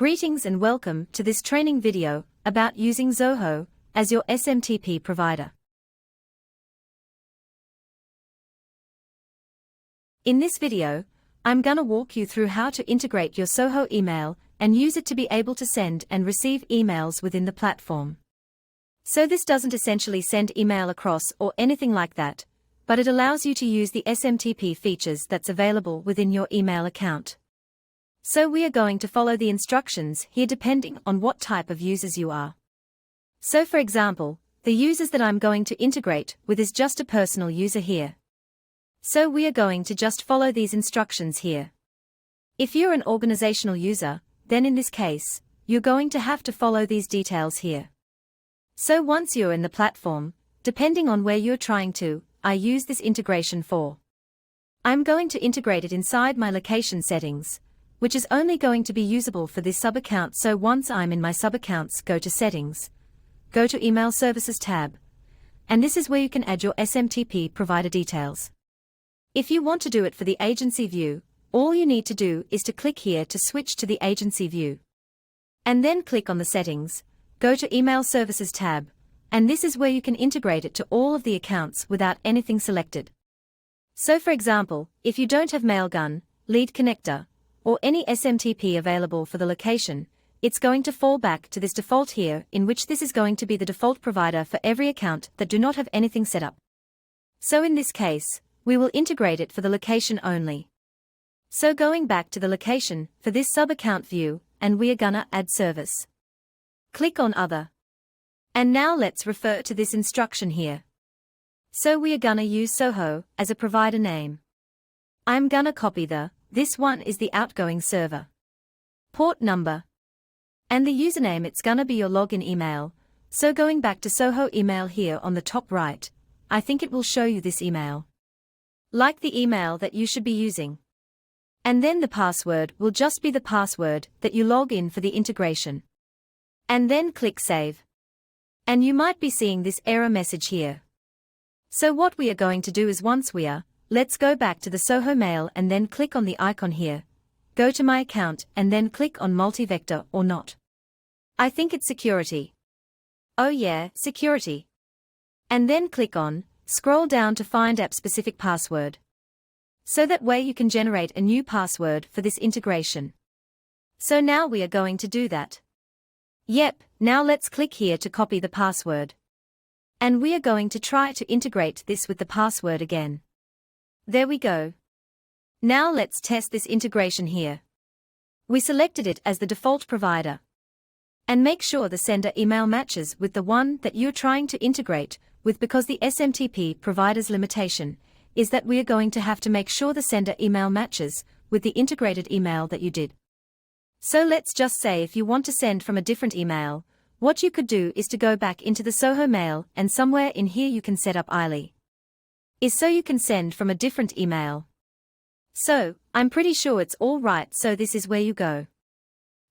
Greetings and welcome to this training video about using Zoho as your SMTP provider. In this video, I'm gonna walk you through how to integrate your Zoho email and use it to be able to send and receive emails within the platform. So this doesn't essentially send email across or anything like that, but it allows you to use the SMTP features that's available within your email account. So we are going to follow the instructions here depending on what type of users you are. So for example, the users that I'm going to integrate with is just a personal user here. So we are going to just follow these instructions here. If you're an organizational user, then in this case, you're going to have to follow these details here. So once you're in the platform, depending on where you're trying to, I use this integration for. I'm going to integrate it inside my location settings, which is only going to be usable for this sub-account. So once I'm in my sub-accounts, go to Settings, go to Email Services tab, and this is where you can add your SMTP provider details. If you want to do it for the agency view, all you need to do is to click here to switch to the agency view. And then click on the Settings, go to Email Services tab, and this is where you can integrate it to all of the accounts without anything selected. So for example, if you don't have Mailgun, Lead Connector, or any SMTP available for the location, it's going to fall back to this default here, in which this is going to be the default provider for every account that do not have anything set up. So in this case, we will integrate it for the location only. So going back to the location for this sub-account view, and we are gonna add service. Click on Other. And now let's refer to this instruction here. So we are gonna use Zoho as a provider name. I'm gonna copy this one is the outgoing server. Port number. And the username, it's gonna be your login email. So going back to Zoho email here on the top right, I think it will show you this email. Like the email that you should be using. And then the password will just be the password that you log in for the integration. And then click Save. And you might be seeing this error message here. So what we are going to do is let's go back to the Zoho mail and then click on the icon here. Go to My Account and then click on Multi-Vector or Not. I think it's Security. Oh yeah, Security. And then click on, scroll down to find app-specific password. So that way you can generate a new password for this integration. So now we are going to do that. Yep, now let's click here to copy the password. And we are going to try to integrate this with the password again. There we go. Now let's test this integration here. We selected it as the default provider. And make sure the sender email matches with the one that you're trying to integrate with, because the SMTP provider's limitation is that we are going to have to make sure the sender email matches with the integrated email that you did. So let's just say if you want to send from a different email, what you could do is to go back into the Zoho mail, and somewhere in here you can set up ILI. Is so you can send from a different email. So, I'm pretty sure it's all right, so this is where you go.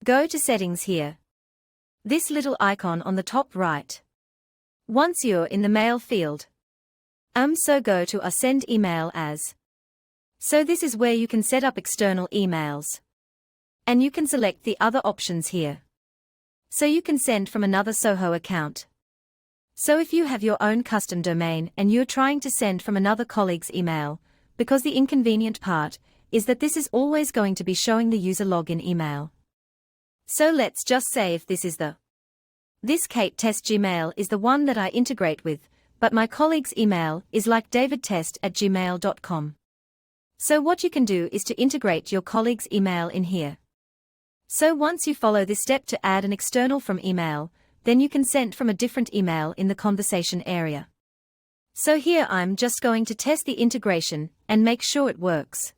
Go to Settings here. This little icon on the top right. Once you're in the mail field. So go to Send Email As. So this is where you can set up external emails. And you can select the other options here. So you can send from another Zoho account. So if you have your own custom domain and you're trying to send from another colleague's email, because the inconvenient part is that this is always going to be showing the user login email. So let's just say if this is this Kate Test Gmail is the one that I integrate with, but my colleague's email is like davidtest@gmail.com. So what you can do is to integrate your colleague's email in here. So once you follow this step to add an external from email, then you can send from a different email in the conversation area. So here I'm just going to test the integration and make sure it works.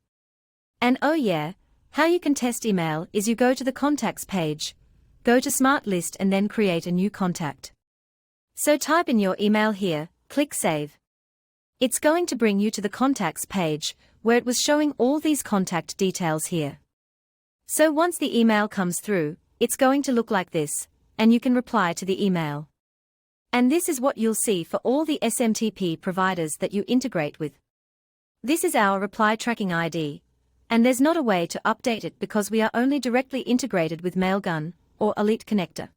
And oh yeah, how you can test email is you go to the contacts page, go to Smart List and then create a new contact. So type in your email here, click Save. It's going to bring you to the contacts page where it was showing all these contact details here. So once the email comes through, it's going to look like this, and you can reply to the email. And this is what you'll see for all the SMTP providers that you integrate with. This is our reply tracking ID, And there's not a way to update it because we are only directly integrated with Mailgun or Elite Connector.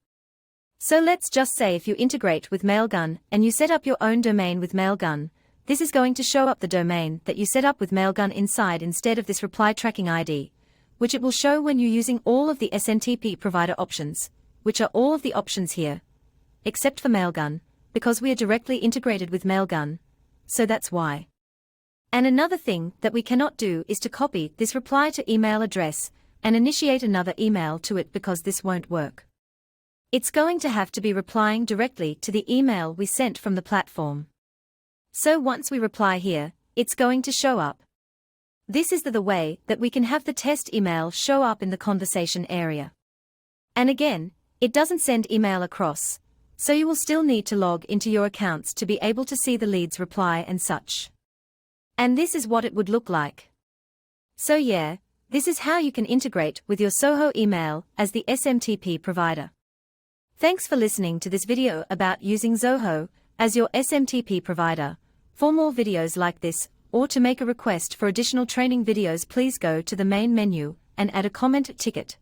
So let's just say if you integrate with Mailgun and you set up your own domain with Mailgun, this is going to show up the domain that you set up with Mailgun inside instead of this reply tracking ID, which it will show when you're using all of the SMTP provider options, which are all of the options here, except for Mailgun, because we are directly integrated with Mailgun, so that's why. And another thing that we cannot do is to copy this reply to email address and initiate another email to it because this won't work. It's going to have to be replying directly to the email we sent from the platform. So once we reply here, it's going to show up. This is the way that we can have the test email show up in the conversation area. And again, it doesn't send email across, so you will still need to log into your accounts to be able to see the lead's reply and such. And this is what it would look like. So yeah, this is how you can integrate with your Zoho email as the SMTP provider. Thanks for listening to this video about using Zoho as your SMTP provider. For more videos like this, or to make a request for additional training videos, please go to the main menu and add a comment ticket.